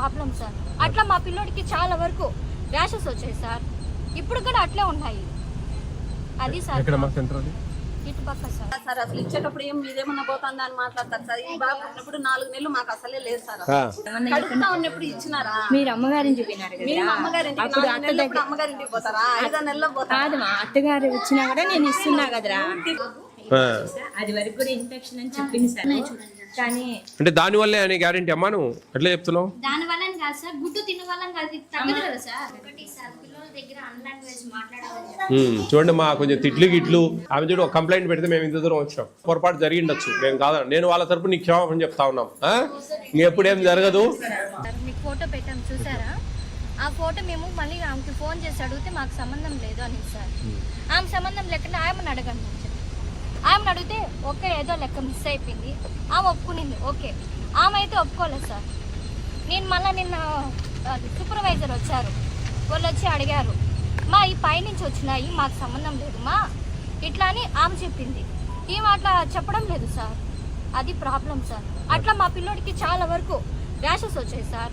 Problem sir. అట్లా మా పిల్లోడికి చాలా వరకు ర్యాషెస్ వచ్చాయి సార్. ఇప్పుడు కూడా అట్లే ఉన్నాయి. అది సార్ ఇటు పక్క సార్ అసలు ఇచ్చేటప్పుడు ఏం మీరేమన్నా పోతుందా అని మాట్లాడతారు సార్. ఈ బాబు ఉన్నప్పుడు 4 నెలలు మాకు అసలే లేదు సార్. కడుపుతా ఉన్నప్పుడు ఇచ్చినారా? మీరు అమ్మగారిని చూపినారు కదా, అమ్మగారింటికి అమ్మగారింటికి పోతారా? 5 నెలల్లో పోతారు. మా అత్తగారు వచ్చినా కూడా నేను ఇస్తున్నా కదరా. అది వరకు కూడా ఇన్ఫెక్షన్ అని చెప్పింది సార్. కానీ అంటే దాని వల్లే అని గ్యారెంటీ అమ్మా నువ్వు ఎట్లా చెప్తున్నావు? దాని వల్ల కాదు సార్, గుడ్డు తిన్న వల్ల కాదు, తగ్గదు కదా సార్. ఒకటి సార్ పిల్లల దగ్గర అన్లాంగ్వేజ్ మాట్లాడాలి. చూడండి మా కొంచెం తిట్లు గిట్లు ఆమె చూడు కంప్లైంట్ పెడితే మేము ఇంత దూరం వచ్చాం. పొరపాటు జరిగిండొచ్చు, మేము కాదు. నేను వాళ్ళ తరపున నీకు క్షమాపణ చెప్తా ఉన్నాం. ఇంకెప్పుడేం జరగదు. మీకు ఫోటో పెట్టాం చూసారా? ఆ ఫోటో మేము మళ్ళీ ఆమెకి ఫోన్ చేసి అడిగితే మాకు సంబంధం లేదు అని సార్. ఆమె సంబంధం లేకుండా ఆమెను అడగండి అని చెప్పి ఆమెను అడిగితే ఓకే ఏదో లెక్క మిస్ అయిపోయింది, ఆమె ఒప్పుకునింది. ఓకే, ఆమె అయితే ఒప్పుకోలేదు సార్. నేను మళ్ళీ నిన్న సూపర్వైజర్ వచ్చారు, వాళ్ళు వచ్చి అడిగారు, మా ఈ పైనుంచి వచ్చినాయి మాకు సంబంధం లేదు మా ఇట్లా అని ఆమె చెప్పింది. ఈమె అట్లా చెప్పడం లేదు సార్. అది ప్రాబ్లం సార్. అట్లా మా పిల్లోడికి చాలా వరకు ర్యాషెస్ వచ్చాయి సార్.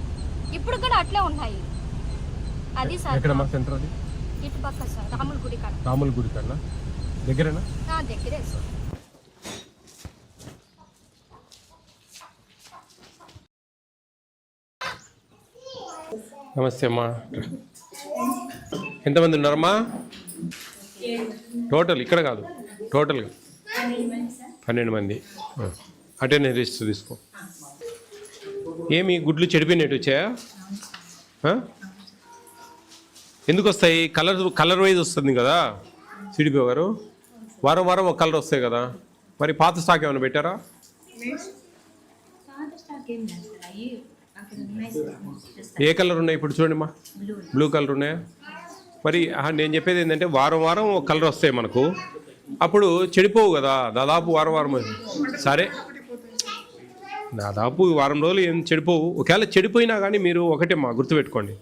ఇప్పుడు కూడా అట్లే ఉన్నాయి. అది సార్ ఇటు పక్క సార్ రాముల గుడి కాడ దగ్గరేనా? దగ్గరే సార్. నమస్తే అమ్మా. ఎంతమంది ఉన్నారమ్మా టోటల్? ఇక్కడ కాదు, టోటల్గా 12 మంది. అటెండెన్స్ రిజిస్టర్ తీసుకో. ఏమి గుడ్లు చెడిపోయినట్టు వచ్చాయా? ఎందుకు వస్తాయి? కలర్ వైజ్ వస్తుంది కదా సిడిపో గారు. వారం వారం ఒక కలర్ వస్తాయి కదా. మరి పాత స్టాక్ ఏమైనా పెట్టారా? ఏ కలర్ ఉన్నాయి ఇప్పుడు చూడండి మా? బ్లూ కలర్ ఉన్నాయా? మరి నేను చెప్పేది ఏంటంటే వారం వారం ఒక కలర్ వస్తాయి మనకు, అప్పుడు చెడిపోవు కదా. దాదాపు వారం వారం సరే, దాదాపు వారం రోజులు ఏం చెడిపోవు. ఒకవేళ చెడిపోయినా కానీ మీరు ఒకటే మా గుర్తుపెట్టుకోండి,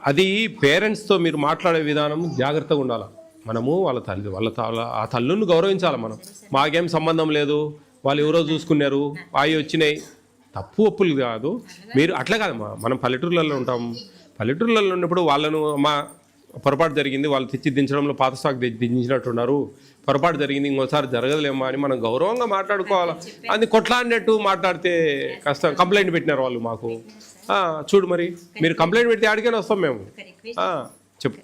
అది పేరెంట్స్తో మీరు మాట్లాడే విధానం జాగ్రత్తగా ఉండాలి. మనము ఆ తల్లుని గౌరవించాలి. మనం మాకేం సంబంధం లేదు, వాళ్ళు ఎవరో చూసుకున్నారు, అవి వచ్చినాయి, తప్పు ఒప్పులు కాదు. మీరు అట్లా కాదమ్మా, మనం పల్లెటూర్లలో ఉంటాం. పల్లెటూర్లలో ఉన్నప్పుడు వాళ్ళను మా పొరపాటు జరిగింది, వాళ్ళు తెచ్చి దించడంలో పాత స్టాక్ దించినట్టున్నారు, పొరపాటు జరిగింది, ఇంకోసారి జరగదులేమో అని మనం గౌరవంగా మాట్లాడుకోవాలి. అది కొట్లాడినట్టు మాట్లాడితే కష్టం. కంప్లైంట్ పెట్టినారు వాళ్ళు మాకు. చూడు మరి మీరు కంప్లైంట్ పెడితే ఆడికైనా వస్తాం మేము. చెప్పు.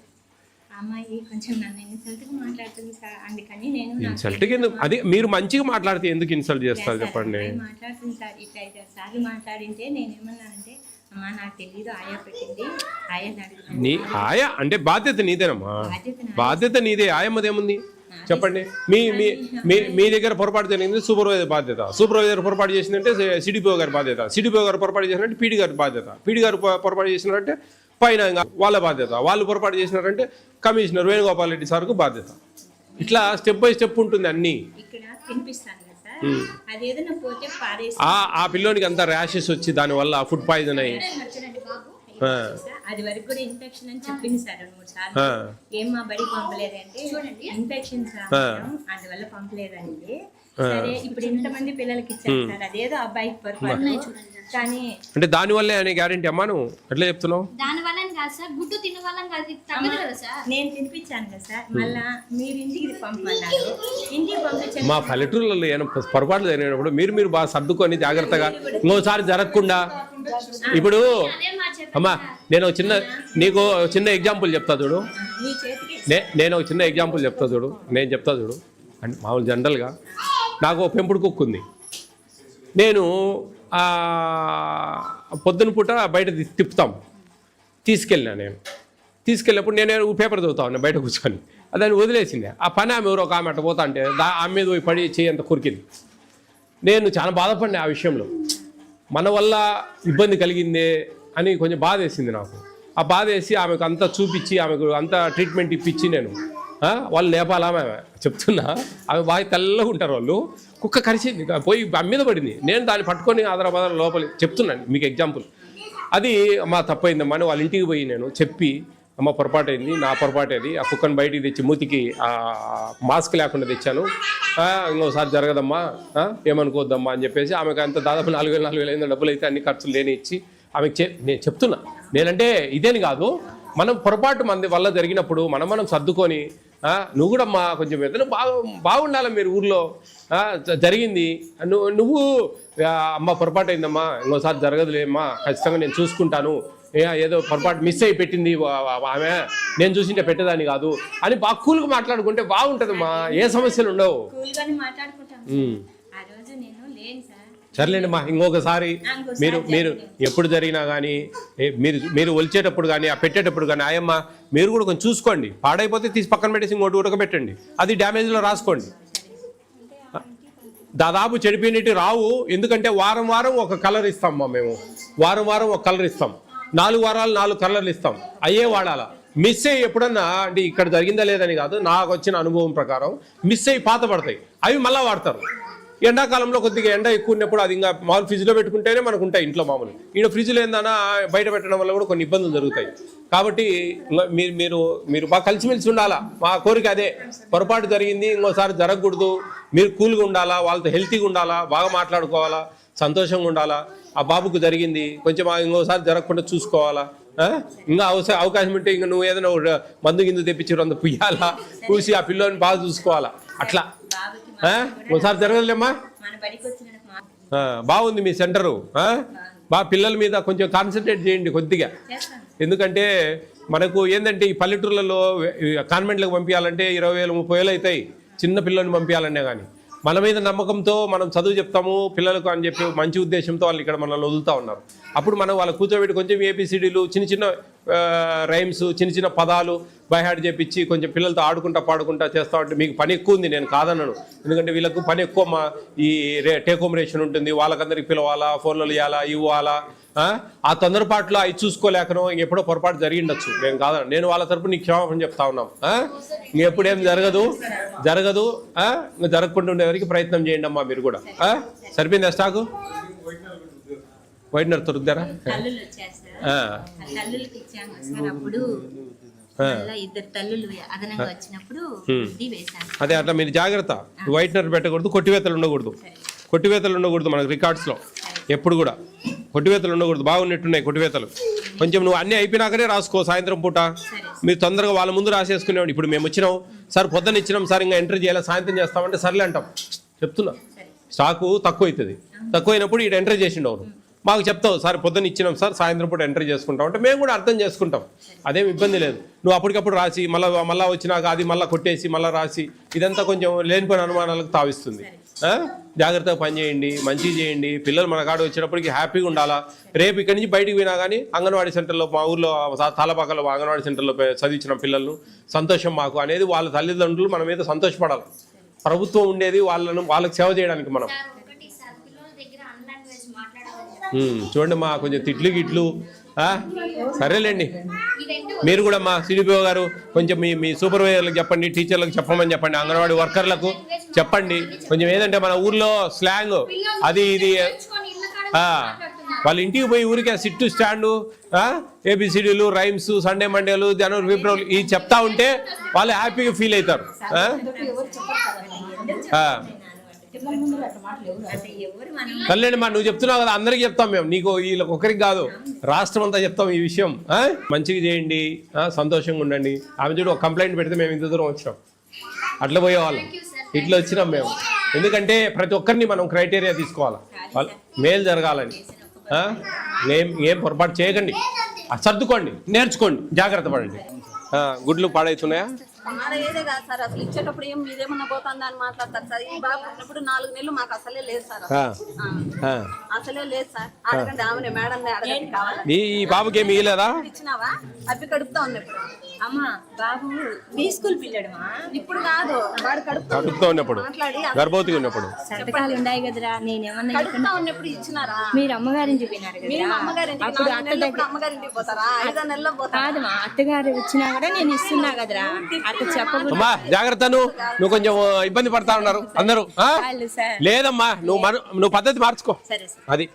అమ్మాయి కొంచెం నన్ను ఇన్సల్ట్గా మాట్లాడుతుంది సార్, అందుకని నేను ఇన్సల్ట్గా ఎందుకు? అది మీరు మంచిగా మాట్లాడితే ఎందుకు ఇన్సల్ట్ చేస్తారు చెప్పండి? మాట్లాడుతుంది సార్. ఇట్లా 5 సార్లు మాట్లాడింటే నేనేమన్నానంటే అమ్మా నాకు తెలీదు, ఆయా పెట్టింది, ఆయా నీ ఆయా అంటే బాధ్యత నీదేనమ్మా, బాధ్యత నీదే. ఆయమ్మదేముంది చెప్పండి? మీ దగ్గర పొరపాటు జరిగింది, సూపర్వైజర్ బాధ్యత. సూపర్వైజర్ పొరపాటు చేసిందంటే సిడిపిఓ గారి బాధ్యత. సిడిపిఓ గారు పొరపాటు చేసినట్టే పీడి గారి బాధ్యత. పీడి గారు పొరపాటు చేసినారంటే పైన వాళ్ళ బాధ్యత. వాళ్ళు పొరపాటు చేసినారంటే కమిషనర్ వేణుగోపాల్ రెడ్డి సార్కు బాధ్యత. ఇట్లా స్టెప్ బై స్టెప్ ఉంటుంది అన్ని. ఆ పిల్లోనికి అంతా ర్యాషెస్ వచ్చి దానివల్ల ఫుడ్ పాయిజన్ అయ్యి అది వరకు కూడా ఇన్ఫెక్షన్ అని చెప్పింది సార్ 2-3 సార్లు. ఏం మా బడి పంపలేదంటే ఇన్ఫెక్షన్ సార్, అందువల్ల పంపలేదండి. సరే ఇప్పుడు ఇంతమంది పిల్లలకి ఇచ్చారు సార్, అదేదో అబ్బాయికి పొరపాటు. కానీ అంటే దాని వల్లే అని గ్యారెంటీ అమ్మా నువ్వు ఎట్లా చెప్తున్నావు? దాని వల్ల కాదు సార్, గుడ్డు తిన్న వల్ల కాదు, తగ్గదు కదా సార్. నేను తినిపించాను కదా సార్, మళ్ళా మీరు ఇంటికి పంపమన్నారు, ఇంటికి పంపించాను. మా పల్లెటూరులో పొరపాట్లు జరిగినప్పుడు మీరు బాగా సర్దుకొని జాగ్రత్తగా ఇంకోసారి జరగకుండా. ఇప్పుడు అమ్మా నేను నీకు చిన్న ఎగ్జాంపుల్ చెప్తా చూడు. నేను ఒక చిన్న ఎగ్జాంపుల్ చెప్తా చూడు. నేను చెప్తా చూడు. అంటే మామూలు జనరల్గా నాకు పెంపుడు కుక్క ఉంది. నేను పొద్దున పూట బయట తిప్పుతాం, తీసుకెళ్ళినా. నేను తీసుకెళ్ళినప్పుడు నేను పేపర్ చదువుతా ఉన్నా బయట కూర్చొని, దాన్ని వదిలేసింది. ఆ పని ఆమె ఎవరో ఒక ఆమె అట్ట పోతా అంటే ఆమె మీద పోయి పడి చేయి అంత కొరికింది. నేను చాలా బాధపడినా ఆ విషయంలో. మన వల్ల ఇబ్బంది కలిగిందే అని కొంచెం బాధ వేసింది నాకు. ఆ బాధ వేసి ఆమెకు అంతా చూపించి ఆమెకు అంతా ట్రీట్మెంట్ ఇప్పించి నేను వాళ్ళు లేపాలా ఆమె చెప్తున్నా. ఆమె బాగా తెల్లగా ఉంటారు వాళ్ళు. కుక్క కరిచింది, పోయి మీద పడింది. నేను దాన్ని పట్టుకొని ఆదరాబాద్ లోపలి చెప్తున్నాను మీకు ఎగ్జాంపుల్. అది అమ్మ తప్పైందమ్మా అని వాళ్ళ ఇంటికి పోయి నేను చెప్పి, అమ్మ పొరపాటు అయింది, నా పొరపాటు అది, ఆ కుక్కను బయటికి తెచ్చి మూతికి మాస్క్ లేకుండా తెచ్చాను, ఇంకోసారి జరగదమ్మా, ఏమనుకోవద్దమ్మా అని చెప్పేసి ఆమెకు అంత దాదాపు 4,000 డబ్బులు అయితే అన్ని ఖర్చులు లేని ఇచ్చి ఆమెకు నేను చెప్తున్నా. నేనంటే ఇదేని కాదు, మనం పొరపాటు మంది వల్ల జరిగినప్పుడు మనం సర్దుకొని నువ్వు కూడా అమ్మా కొంచెం ఏదైనా బాగుండాలి మీరు ఊర్లో జరిగింది నువ్వు అమ్మ పొరపాటు అయిందమ్మా, ఇంకోసారి జరగదులేమ్మా, ఖచ్చితంగా నేను చూసుకుంటాను, ఏదో పొరపాటు మిస్ అయి పెట్టింది ఆమె, నేను చూసింటే పెట్టేదాన్ని కాదు అని బాగా కూల్గా మాట్లాడుకుంటే బాగుంటుందమ్మా, ఏ సమస్యలు ఉండవు. సర్లేండి మా, ఇంకొకసారి మీరు ఎప్పుడు జరిగినా కానీ మీరు ఒలిచేటప్పుడు కానీ పెట్టేటప్పుడు కానీ ఆయమ్మ మీరు కూడా కొంచెం చూసుకోండి, పాడైపోతే తీసి పక్కన పెట్టేసి ఇంకోటి ఉడకబెట్టండి, అది డ్యామేజ్లో రాసుకోండి. దాదాపు చెడిపోయినట్టు రావు, ఎందుకంటే వారం వారం ఒక కలర్ ఇస్తాం మేము, వారం వారం ఒక కలర్ ఇస్తాం, 4 వారాలు 4 కలర్లు ఇస్తాం, అయ్యే వాడాలా. మిస్ అయ్యి ఎప్పుడన్నా అంటే ఇక్కడ జరిగిందా లేదని కాదు, నాకు వచ్చిన అనుభవం ప్రకారం మిస్ అయ్యి పాత పడతాయి, అవి మళ్ళీ వాడతారు. ఎండాకాలంలో కొద్దిగా ఎండ ఎక్కువ ఉన్నప్పుడు అది ఇంకా మామూలు ఫ్రిడ్జ్లో పెట్టుకుంటేనే మనకు ఉంటాయి ఇంట్లో మామూలు, ఈయన ఫ్రిడ్జ్లో ఏందన్నా బయట పెట్టడం వల్ల కూడా కొన్ని ఇబ్బందులు జరుగుతాయి. కాబట్టి మీరు బాగా కలిసిమెలిసి ఉండాలా, మా కోరిక అదే. పొరపాటు జరిగింది, ఇంకోసారి జరగకూడదు, మీరు కూల్గా ఉండాలా, వాళ్ళతో హెల్తీగా ఉండాలా, బాగా మాట్లాడుకోవాలా, సంతోషంగా ఉండాలా. ఆ బాబుకు జరిగింది కొంచెం ఇంకోసారి జరగకుండా చూసుకోవాలా. ఇంకా అవకాశం ఉంటే ఇంకా నువ్వు ఏదైనా మందు గిందు తెప్పించి అంత పుయ్యాలా, పూసి ఆ పిల్లోని బాగా చూసుకోవాలా. అట్లా ఒకసారి జరగదులేమ్మా. బాగుంది మీ సెంటరు, బాగా పిల్లల మీద కొంచెం కాన్సన్ట్రేట్ చేయండి కొద్దిగా. ఎందుకంటే మనకు ఏంటంటే ఈ పల్లెటూర్లలో కాన్వెంట్లకు పంపించాలంటే 20,000 30,000 అవుతాయి చిన్న పిల్లల్ని పంపించాలనే. కానీ మన మీద నమ్మకంతో మనం చదువు చెప్తాము పిల్లలకు అని చెప్పి మంచి ఉద్దేశంతో వాళ్ళు ఇక్కడ మనల్ని వదులుతూ ఉన్నారు. అప్పుడు మనం వాళ్ళ కూర్చోబెట్టి కొంచెం ABCDలు చిన్న చిన్న రైమ్స్ చిన్న చిన్న పదాలు బైహార్డ్ చేపించి కొంచెం పిల్లలతో ఆడుకుంటా పాడుకుంటా చేస్తూ ఉంటే మీకు పని ఎక్కువ ఉంది, నేను కాదన్నాను. ఎందుకంటే వీళ్ళకు పని ఎక్కువ, ఈ టేక్ హోమ్ రేషన్ ఉంటుంది, వాళ్ళకందరికి పిలవాలా, ఫోన్లు ఇవ్వాలా, ఇవ్వాలా. ఆ తొందరపాట్లో అవి చూసుకోలేకనో ఇంకెప్పుడో పొరపాటు జరిగిండొచ్చు, నేను కాదన్నా. నేను వాళ్ళ తరపున నీకు క్షమాపణ చెప్తా ఉన్నాం. ఇంకెప్పుడేం జరగదు ఇంకా జరగకుండా ఉండేవారికి ప్రయత్నం చేయండి అమ్మా మీరు కూడా. సరిపోయిందా స్టాకు? వైట్నర్ దొరుకుతారా? అదే అట్లా మీరు జాగ్రత్త, వైట్నర్ పెట్టకూడదు, కొట్టివేతలు ఉండకూడదు మనకు రికార్డ్స్లో ఎప్పుడు కూడా కొట్టివేతలు ఉండకూడదు. బాగున్నట్టున్నాయి కొట్టివేతలు, కొంచెం నువ్వు అన్నీ అయిపోయినాకనే రాసుకో. సాయంత్రం పూట మీరు తొందరగా వాళ్ళ ముందు రాసేసుకునేవాడు. ఇప్పుడు మేము వచ్చినాం సార్, పొద్దున్న ఇచ్చినాం సార్, ఇంకా ఎంటర్ చేయాలి, సాయంత్రం చేస్తామంటే సర్లే అంటాం. చెప్తున్నా, స్టాకు తక్కువ అవుతుంది, తక్కువైనప్పుడు ఇటు ఎంటర్ చేసిండవు, మాకు చెప్తావు సార్ పొద్దున్న ఇచ్చినాం సార్, సాయంత్రం పూట ఎంటర్ చేసుకుంటాం అంటే మేము కూడా అర్థం చేసుకుంటాం, అదేం ఇబ్బంది లేదు. నువ్వు అప్పటికప్పుడు రాసి మళ్ళీ వచ్చినాక అది మళ్ళీ కొట్టేసి మళ్ళీ రాసి ఇదంతా కొంచెం లేనిపోయిన అనుమానాలకు తావిస్తుంది. జాగ్రత్తగా పని చేయండి, మంచిగా చేయండి. పిల్లలు మన కాడ వచ్చేటప్పటికి హ్యాపీగా ఉండాలా. రేపు ఇక్కడి నుంచి బయటికి పోయినా కానీ అంగన్వాడీ సెంటర్లో, మా ఊర్లో తాళపాకలో అంగన్వాడీ సెంటర్లో చదివించిన పిల్లలను సంతోషం మాకు అనేది వాళ్ళ తల్లిదండ్రులు మన మీద సంతోషపడాలి. ప్రభుత్వం ఉండేది వాళ్ళకి సేవ చేయడానికి. మనం చూడండి మా కొంచెం తిట్లు గిట్లు సరేలేండి. మీరు కూడా మా CDPO గారు కొంచెం మీ సూపర్వైజర్లకు చెప్పండి, టీచర్లకు చెప్పమని చెప్పండి, అంగన్వాడీ వర్కర్లకు చెప్పండి. కొంచెం ఏదంటే మన ఊర్లో స్లాంగ్ అది ఇది, వాళ్ళ ఇంటికి పోయి ఊరికే సిట్టు స్టాండు ABCDలు రైమ్స్ సండే మండేలు జనవరి ఫిబ్రవరి ఇది చెప్తా ఉంటే వాళ్ళు హ్యాపీగా ఫీల్ అవుతారు. కళ్యాణి మా నువ్వు చెప్తున్నావు కదా, అందరికి చెప్తాం మేము, నీకు వీళ్ళకి ఒకరికి కాదు, రాష్ట్రం అంతా చెప్తాం ఈ విషయం. మంచిగా చేయండి, సంతోషంగా ఉండండి. ఆమె చూడు ఒక కంప్లైంట్ పెడితే మేము ఇంత దూరం వచ్చినాం, అట్లా పోయేవాళ్ళం, ఇట్లా వచ్చినాం మేము. ఎందుకంటే ప్రతి ఒక్కరిని మనం క్రైటీరియా తీసుకోవాలి, మేలు జరగాలని. ఏం పొరపాటు చేయకండి, సర్దుకోండి, నేర్చుకోండి, జాగ్రత్త పడండి. గుడ్లు పాడవుతున్నాయా? ఏదే కాదు సార్, అసలు ఇచ్చేటప్పుడు ఏం మీరేమన్నా పోతుందా అని మాట్లాడతారు సార్. ఈ బాబు ఉన్నప్పుడు 4 నెలలు మాకు అసలే లేదు సార్, అసలే లేదు సార్. అడగండి ఆమె మేడం అడగండి. ఈ బాబుకి ఏమి ఇవ్వలేదా? ఇచ్చినావా? అవి కడుపుతా ఉన్నప్పుడు. అమ్మా బాబు ప్రీ స్కూల్ పిల్లడమా? ఇప్పుడు కాదు, వాడు కడుపుతా ఉన్నప్పుడు, గర్భవతిగా ఉన్నప్పుడు సంతకాలు ఉన్నాయి కదరా. నేనేమన్నా కడుపుతా ఉన్నప్పుడు ఇచ్చినారా? మీరు అమ్మగారిని చూపినారు కదా, అప్పుడు అమ్మగారింటికి పోతారా? 5 నెలల్లో పోతారా? కాదు మా అత్తగారు వచ్చినా కూడా నేను ఇస్తున్నా కదరా, అట్లా చెప్పకూడదు. జాగ్రత్త, నువ్వు కొంచెం ఇబ్బంది పడతా ఉన్నారు అందరూ. లేదమ్మా, నువ్వు పద్ధతి మార్చుకో. సరే అది